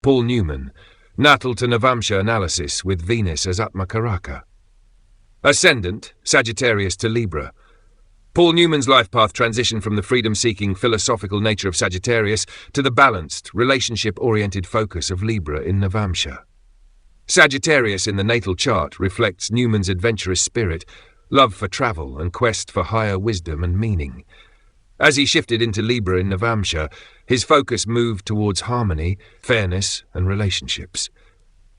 Paul Newman, Natal to Navamsha analysis with Venus as Atmakaraka. Ascendant, Sagittarius to Libra. Paul Newman's life path transitioned from the freedom-seeking, philosophical nature of Sagittarius to the balanced, relationship-oriented focus of Libra in Navamsha. Sagittarius in the natal chart reflects Newman's adventurous spirit, love for travel and quest for higher wisdom and meaning. As he shifted into Libra in Navamsha, his focus moved towards harmony, fairness, and relationships.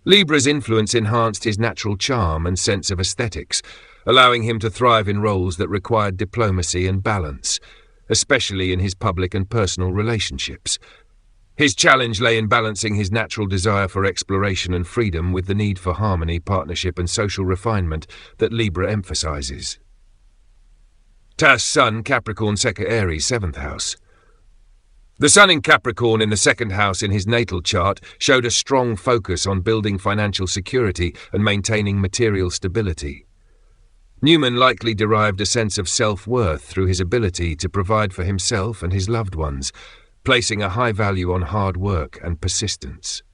Libra's influence enhanced his natural charm and sense of aesthetics, allowing him to thrive in roles that required diplomacy and balance, especially in his public and personal relationships. His challenge lay in balancing his natural desire for exploration and freedom with the need for harmony, partnership, and social refinement that Libra emphasizes. Tas Sun, Capricorn, Sekka Aries, 7th house. The Sun in Capricorn in the 2nd house in his natal chart showed a strong focus on building financial security and maintaining material stability. Newman likely derived a sense of self-worth through his ability to provide for himself and his loved ones, placing a high value on hard work and persistence.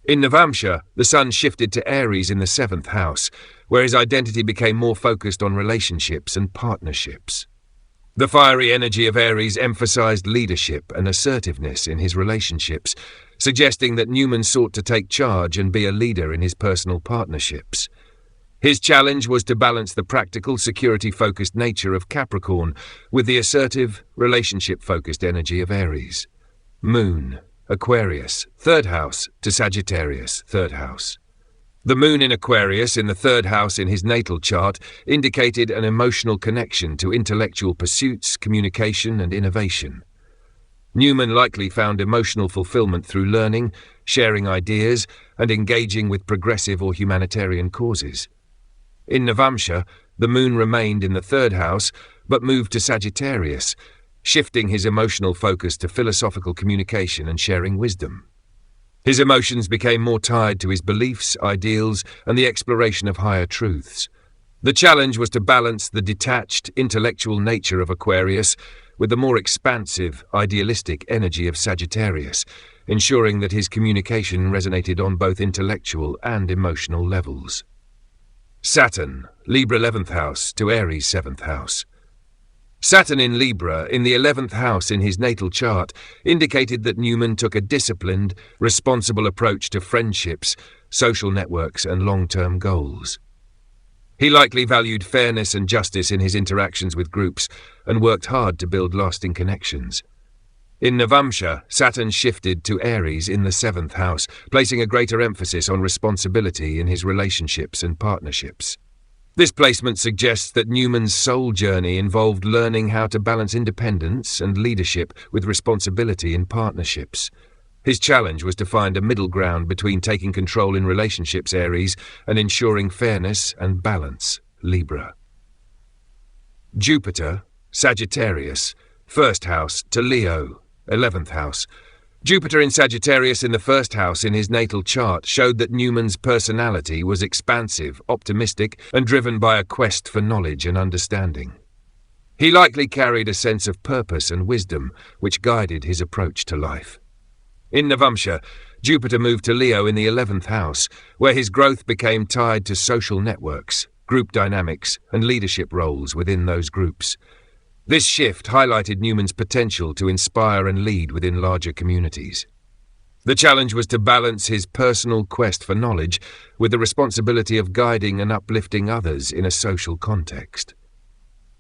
In Navamsha, the Sun shifted to Aries in the 7th house, where his identity became more focused on relationships and partnerships. The fiery energy of Aries emphasized leadership and assertiveness in his relationships, suggesting that Newman sought to take charge and be a leader in his personal partnerships. His challenge was to balance the practical, security-focused nature of Capricorn with the assertive, relationship-focused energy of Aries. Moon, Aquarius, 3rd house to Sagittarius, 3rd house. The moon in Aquarius in the 3rd house in his natal chart indicated an emotional connection to intellectual pursuits, communication, and innovation. Newman likely found emotional fulfillment through learning, sharing ideas, and engaging with progressive or humanitarian causes. In Navamsha, the moon remained in the 3rd house, but moved to Sagittarius, shifting his emotional focus to philosophical communication and sharing wisdom. His emotions became more tied to his beliefs, ideals, and the exploration of higher truths. The challenge was to balance the detached, intellectual nature of Aquarius with the more expansive, idealistic energy of Sagittarius, ensuring that his communication resonated on both intellectual and emotional levels. Saturn, Libra 11th house to Aries 7th house. Saturn in Libra, in the 11th house in his natal chart, indicated that Newman took a disciplined, responsible approach to friendships, social networks, and long-term goals. He likely valued fairness and justice in his interactions with groups and worked hard to build lasting connections. In Navamsha, Saturn shifted to Aries in the 7th house, placing a greater emphasis on responsibility in his relationships and partnerships. This placement suggests that Newman's soul journey involved learning how to balance independence and leadership with responsibility in partnerships. His challenge was to find a middle ground between taking control in relationships, Aries, and ensuring fairness and balance, Libra. Jupiter, Sagittarius, 1st house to Leo, 11th house. Jupiter in Sagittarius in the 1st house in his natal chart showed that Newman's personality was expansive, optimistic, and driven by a quest for knowledge and understanding. He likely carried a sense of purpose and wisdom, which guided his approach to life. In Navamsha, Jupiter moved to Leo in the 11th house, where his growth became tied to social networks, group dynamics, and leadership roles within those groups. This shift highlighted Newman's potential to inspire and lead within larger communities. The challenge was to balance his personal quest for knowledge with the responsibility of guiding and uplifting others in a social context.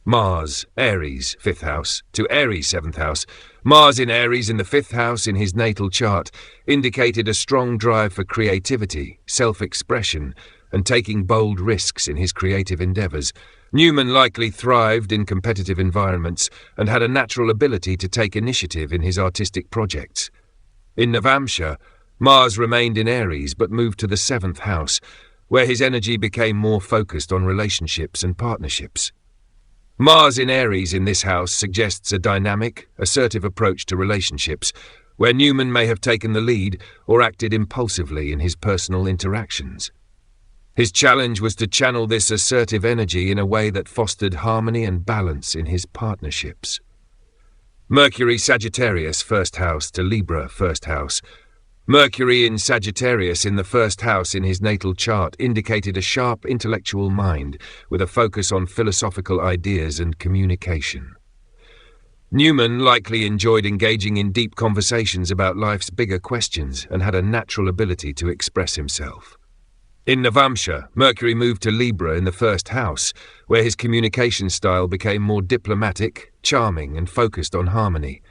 Mars, Aries, 5th house, to Aries, 7th house. Mars in Aries in the 5th house in his natal chart indicated a strong drive for creativity, self-expression, and taking bold risks in his creative endeavors. Newman likely thrived in competitive environments and had a natural ability to take initiative in his artistic projects. In Navamsha, Mars remained in Aries but moved to the 7th house, where his energy became more focused on relationships and partnerships. Mars in Aries in this house suggests a dynamic, assertive approach to relationships, where Newman may have taken the lead or acted impulsively in his personal interactions. His challenge was to channel this assertive energy in a way that fostered harmony and balance in his partnerships. Mercury, Sagittarius, 1st house to Libra, 1st house. Mercury in Sagittarius in the first house in his natal chart indicated a sharp intellectual mind with a focus on philosophical ideas and communication. Newman likely enjoyed engaging in deep conversations about life's bigger questions and had a natural ability to express himself. In Navamsha, Mercury moved to Libra in the first house, where his communication style became more diplomatic, charming, and focused on harmony.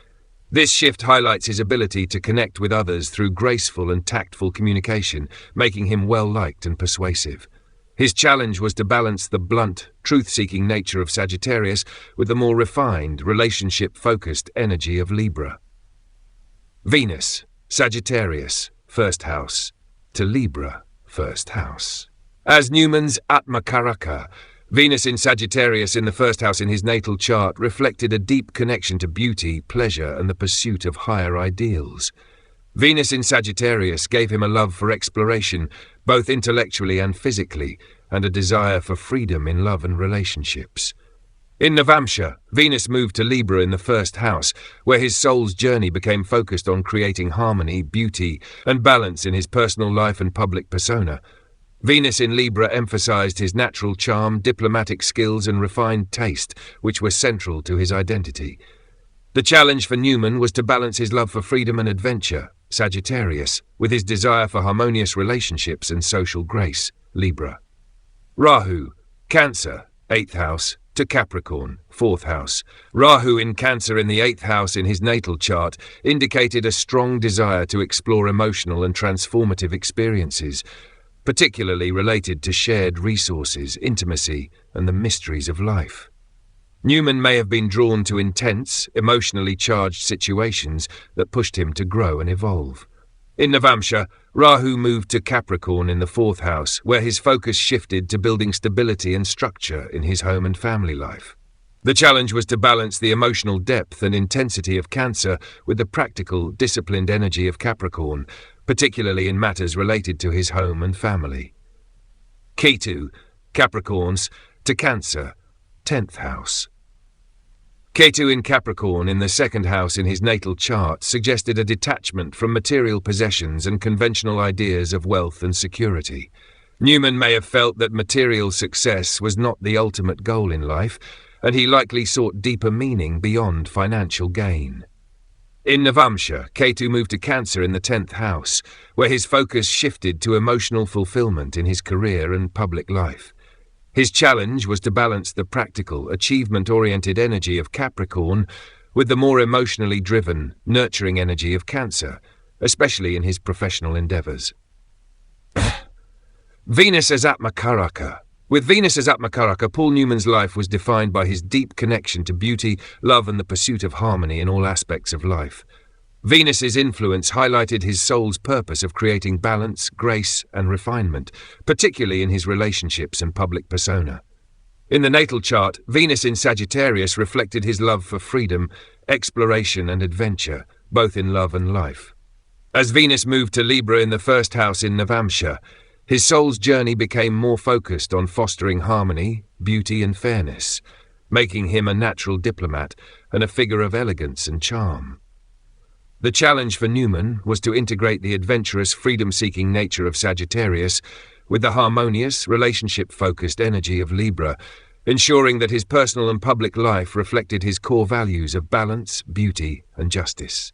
This shift highlights his ability to connect with others through graceful and tactful communication, making him well-liked and persuasive. His challenge was to balance the blunt, truth-seeking nature of Sagittarius with the more refined, relationship-focused energy of Libra. Venus, Sagittarius, first house, to Libra, first house. As Newman's Atmakaraka, Venus in Sagittarius in the first house in his natal chart reflected a deep connection to beauty, pleasure, and the pursuit of higher ideals. Venus in Sagittarius gave him a love for exploration, both intellectually and physically, and a desire for freedom in love and relationships. In Navamsha, Venus moved to Libra in the first house, where his soul's journey became focused on creating harmony, beauty, and balance in his personal life and public persona. Venus in Libra emphasized his natural charm, diplomatic skills, and refined taste, which were central to his identity. The challenge for Newman was to balance his love for freedom and adventure, Sagittarius, with his desire for harmonious relationships and social grace, Libra. Rahu, Cancer, 8th house, to Capricorn, 4th house. Rahu in Cancer in the 8th house in his natal chart indicated a strong desire to explore emotional and transformative experiences, particularly related to shared resources, intimacy, and the mysteries of life. Newman may have been drawn to intense, emotionally charged situations that pushed him to grow and evolve. In Navamsha, Rahu moved to Capricorn in the 4th house, where his focus shifted to building stability and structure in his home and family life. The challenge was to balance the emotional depth and intensity of Cancer with the practical, disciplined energy of Capricorn, particularly in matters related to his home and family. Ketu, Capricorns, to Cancer, 10th house. Ketu in Capricorn in the 2nd house in his natal chart suggested a detachment from material possessions and conventional ideas of wealth and security. Newman may have felt that material success was not the ultimate goal in life, and he likely sought deeper meaning beyond financial gain. In Navamsha, Ketu moved to Cancer in the 10th house, where his focus shifted to emotional fulfillment in his career and public life. His challenge was to balance the practical, achievement-oriented energy of Capricorn with the more emotionally driven, nurturing energy of Cancer, especially in his professional endeavors. Venus as Atmakaraka. With Venus as Atmakaraka, Paul Newman's life was defined by his deep connection to beauty, love, and the pursuit of harmony in all aspects of life. Venus's influence highlighted his soul's purpose of creating balance, grace, and refinement, particularly in his relationships and public persona. In the natal chart, Venus in Sagittarius reflected his love for freedom, exploration, and adventure, both in love and life. As Venus moved to Libra in the 1st house in Navamsha, his soul's journey became more focused on fostering harmony, beauty, and fairness, making him a natural diplomat and a figure of elegance and charm. The challenge for Newman was to integrate the adventurous, freedom-seeking nature of Sagittarius with the harmonious, relationship-focused energy of Libra, ensuring that his personal and public life reflected his core values of balance, beauty, and justice.